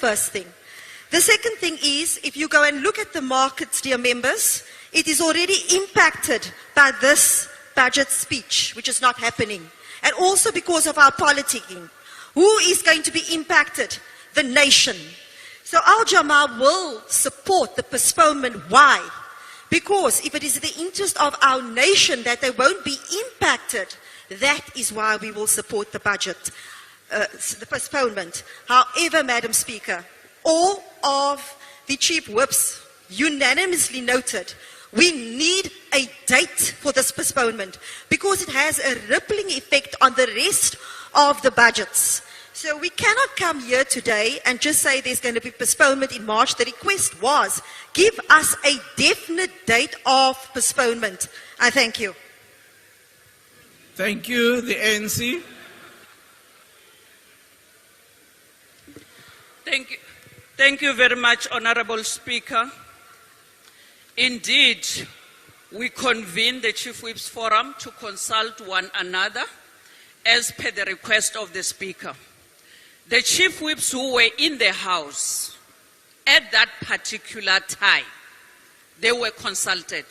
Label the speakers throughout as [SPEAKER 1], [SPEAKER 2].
[SPEAKER 1] first thing. The second thing is, if you go and look at the markets, dear members, it is already impacted by this budget speech, which is not happening. And also because of our politicking. Who is going to be impacted? The nation. So Al Jamaa will support the postponement. Why? Because if it is the interest of our nation that they won't be impacted, that is why we will support the budget, the postponement. However, Madam Speaker, all of the chief whips unanimously noted we need a date for this postponement because it has a rippling effect on the rest of the budgets. So we cannot come here today and just say there's going to be postponement in March. The request was, give us a definite date of postponement. I thank you.
[SPEAKER 2] Thank you. The ANC.
[SPEAKER 3] Thank you very much, Honorable Speaker. Indeed, we convened the Chief Whips Forum to consult one another as per the request of the Speaker. The Chief Whips who were in the House at that particular time, they were consulted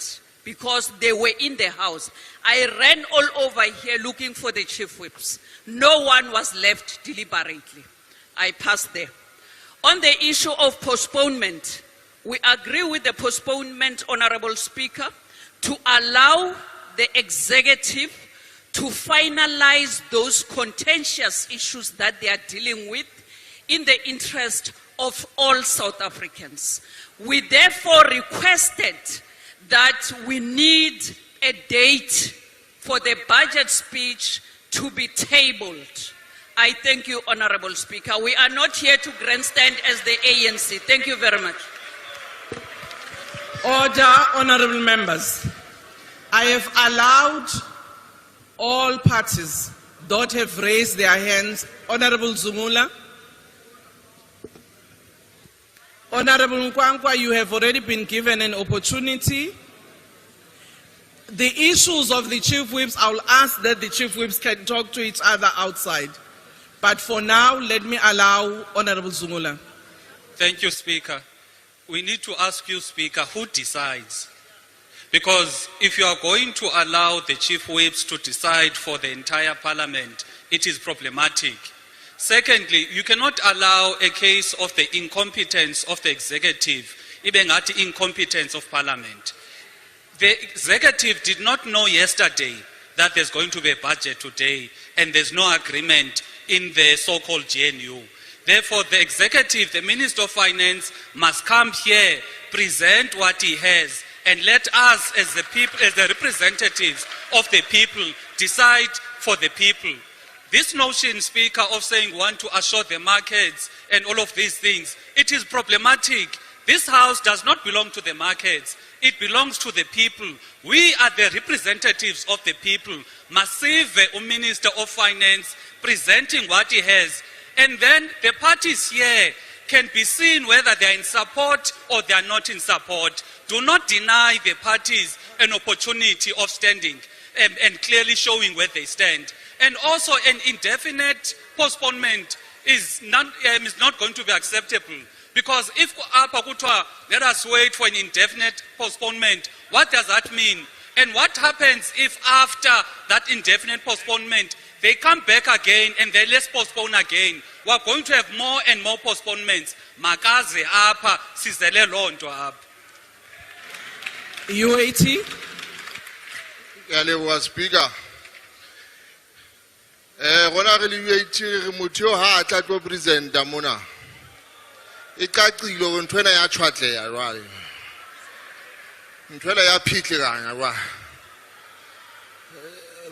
[SPEAKER 3] because they were in the House. I ran all over here looking for the Chief Whips. No one was left deliberately. I passed there. On the issue of postponement, we agree with the postponement, Honorable Speaker, to allow the executive to finalize those contentious issues that they are dealing with in the interest of all South Africans. We therefore requested that we need a date for the budget speech to be tabled. I thank you, Honorable Speaker. We are not here to grandstand as the ANC. Thank you very much.
[SPEAKER 2] Order, honorable members. I have allowed all parties that have raised their hands. Honorable Zumula. Honorable Nkwankwa, you have already been given an opportunity. The issues of the Chief Whips, I will ask that the Chief Whips can talk to each other outside. But for now, let me allow Honorable Zumula.
[SPEAKER 4] Thank you, Speaker. We need to ask you, Speaker, who decides? Because if you are going to allow the Chief Whips to decide for the entire Parliament, it is problematic. Secondly, you cannot allow a case of the incompetence of the executive, even at the incompetence of Parliament. The executive did not know yesterday that there's going to be a budget today, and there's no agreement in the so-called GNU. Therefore, the executive, the Minister of Finance, must come here, present what he has, and let us, as the people, as the representatives of the people, decide for the people. This notion, Speaker, of saying we want to assure the markets and all of these things, it is problematic. This House does not belong to the markets. It belongs to the people. We are the representatives of the people. Massive Minister of Finance presenting what he has. And then the parties here can be seen whether they are in support or they are not in support. Do not deny the parties an opportunity of standing and clearly showing where they stand. And also an indefinite postponement is not going to be acceptable. Because if let us wait for an indefinite postponement, what does that mean? And what happens if after that indefinite postponement, they come back again and then let's postpone again? We are going to have more and more postponements. Makaze apa, sizele lonto apa.
[SPEAKER 2] UAT.
[SPEAKER 5] Yale Speaker. Rona re le UAT motho ha tla tlo present mona. E qaqile ntwena ya tshwatleya jwale. Ntwela ya phitlekanya jwale.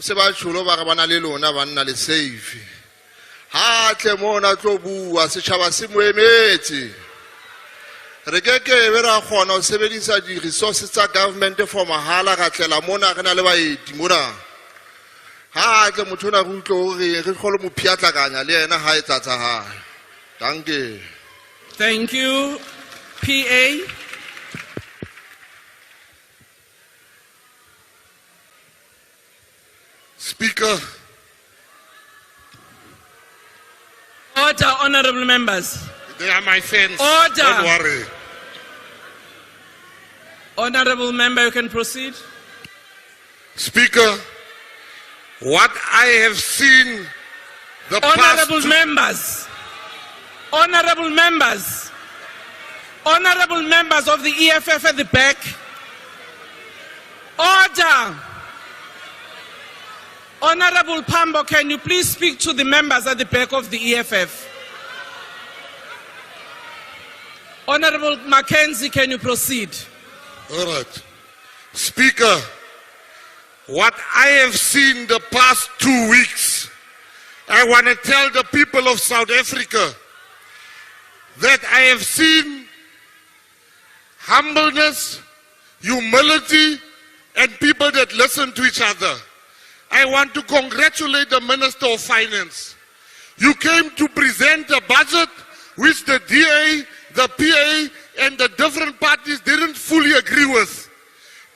[SPEAKER 5] Se ba tsholo ba ga bana le lona ba nna le safe. Ha tle mona tlo bua setjhaba se moemetse. Re ke be ra kgona ho sebedisa di resources tsa government for mahala ga tlela mona re na le baeti mona. Ha tle motho na go utlo re kgolo mo phiatlakanya le yena ha etsa tsa hae. Danke.
[SPEAKER 2] Thank you. PA.
[SPEAKER 5] Speaker.
[SPEAKER 2] Order, honorable members.
[SPEAKER 5] They are my friends.
[SPEAKER 2] Order.
[SPEAKER 5] Don't worry.
[SPEAKER 2] Honorable member, you can proceed.
[SPEAKER 5] Speaker, what I have seen the past
[SPEAKER 2] Honorable members, honorable members, honorable members of the EFF at the back, order. Honorable Pambo, can you please speak to the members at the back of the EFF? Honorable Mackenzie, can you proceed?
[SPEAKER 5] All right. Speaker, what I have seen the past 2 weeks, I want to tell the people of South Africa that I have seen humbleness, humility, and people that listen to each other. I want to congratulate the Minister of Finance. You came to present a budget which the DA, the PA, and the different parties didn't fully agree with.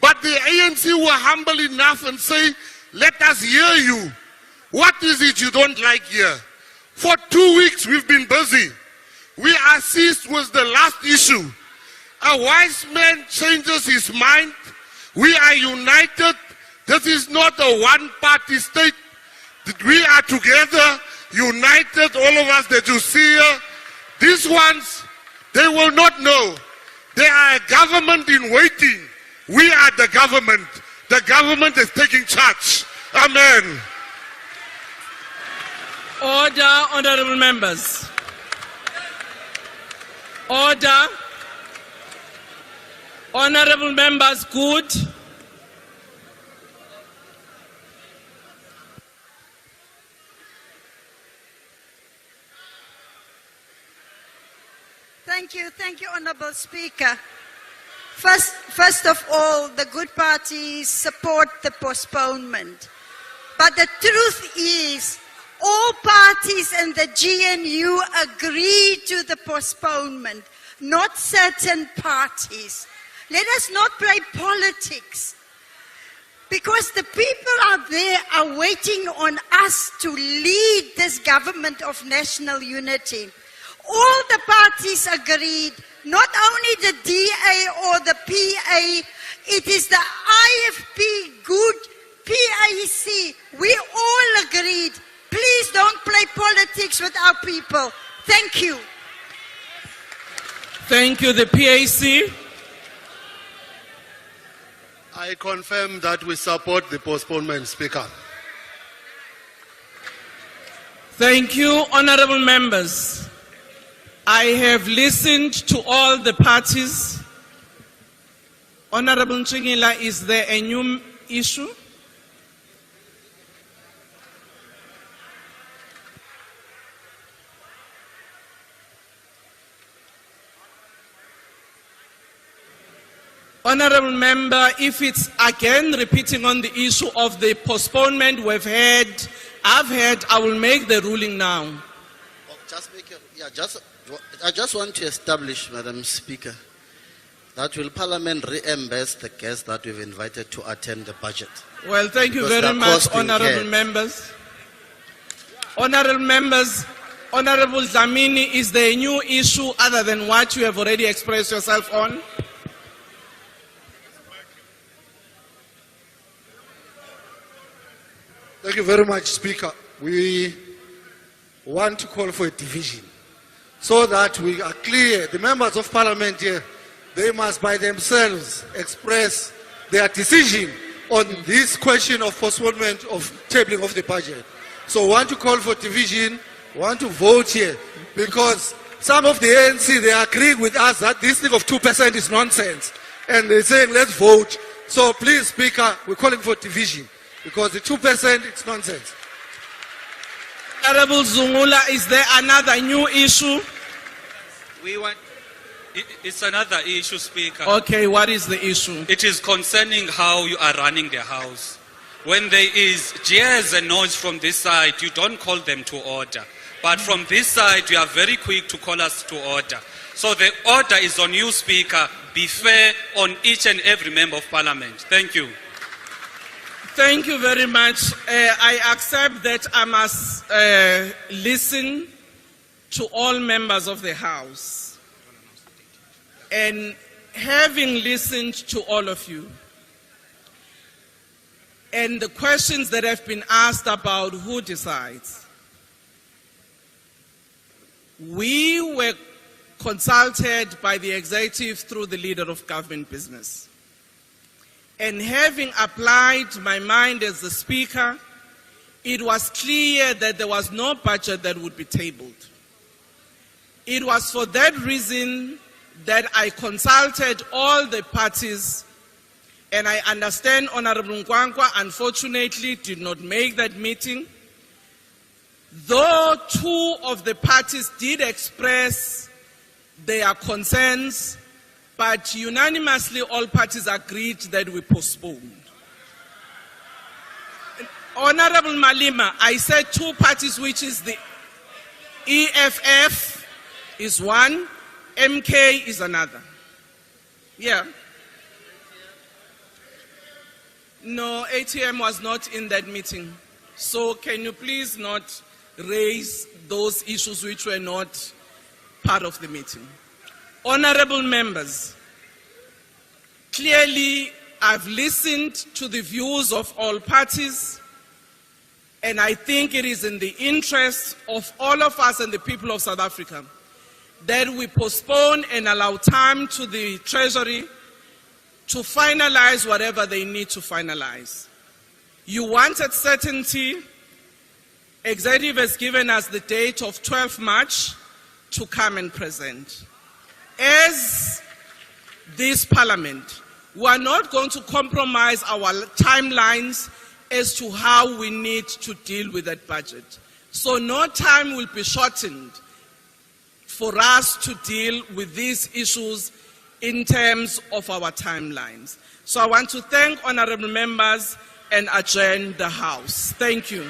[SPEAKER 5] But the ANC were humble enough and say, let us hear you. What is it you don't like here? For 2 weeks we've been busy. We are seized with the last issue. A wise man changes his mind. We are united. This is not a one-party state. We are together, united, all of us that you see here. These ones, they will not know. They are a government in waiting. We are the government. The government is taking charge. Amen.
[SPEAKER 2] Order, honorable members. Order. Honorable members, good.
[SPEAKER 6] Thank you, Honourable Speaker. First of all, the good parties support the postponement. But the truth is, all parties in the GNU agree to the postponement, not certain parties. Let us not play politics, because the people out there are waiting on us to lead this government of national unity. All the parties agreed, not only the DA or the PA, it is the IFP, good PAC. We all agreed. Please don't play politics with our people. Thank you.
[SPEAKER 2] Thank you, the PAC.
[SPEAKER 7] I confirm that we support the postponement, Speaker.
[SPEAKER 2] Thank you, honorable members. I have listened to all the parties. Honorable Nchingila, is there a new issue? Honorable member, if it's again repeating on the issue of the postponement I've heard, I will make the ruling now.
[SPEAKER 8] I just want to establish, Madam Speaker, that will Parliament reimburse the guests that we've invited to attend the budget?
[SPEAKER 2] Well, thank you
[SPEAKER 8] Because
[SPEAKER 2] very
[SPEAKER 8] they're
[SPEAKER 2] much,
[SPEAKER 8] costing
[SPEAKER 2] honorable
[SPEAKER 8] heads.
[SPEAKER 2] members. Honorable members, Honorable Dlamini, is there a new issue other than what you have already expressed yourself on?
[SPEAKER 9] Thank you very much, Speaker. We want to call for a division so that we are clear. The members of Parliament here, they must by themselves express their decision on this question of postponement of tabling of the budget. So we want to call for division, want to vote here, because some of the ANC, they are agreeing with us that this thing of 2% is nonsense. And they're saying, let's vote. So please, Speaker, we're calling for division, because the 2% is nonsense.
[SPEAKER 2] Honorable Zungula, is there another new issue?
[SPEAKER 4] It's another issue, Speaker.
[SPEAKER 2] Okay, what is the issue?
[SPEAKER 4] It is concerning how you are running the House. When there is jeers and noise from this side, you don't call them to order. But from this side, you are very quick to call us to order. So the order is on you, Speaker. Be fair on each and every member of Parliament. Thank you.
[SPEAKER 2] Thank you very much. I accept that I must listen to all members of the House, and having listened to all of you, and the questions that have been asked about who decides, we were consulted by the executive through the leader of government business. And having applied my mind as the speaker, it was clear that there was no budget that would be tabled. It was for that reason that I consulted all the parties, and I understand Honorable Nkwankwa unfortunately did not make that meeting, though 2 of the parties did express their concerns, but unanimously all parties agreed that we postponed. Honorable Malima, I said 2 parties, which is the EFF is one, MK is another. Yeah. No, ATM was not in that meeting. So can you please not raise those issues which were not part of the meeting? Honorable members, clearly I've listened to the views of all parties, and I think it is in the interest of all of us and the people of South Africa that we postpone and allow time to the Treasury to finalize whatever they need to finalize. You wanted certainty. Executive has given us the date of 12 March to come and present. As this Parliament, we are not going to compromise our timelines as to how we need to deal with that budget. So no time will be shortened for us to deal with these issues in terms of our timelines. So I want to thank honorable members and adjourn the House. Thank you.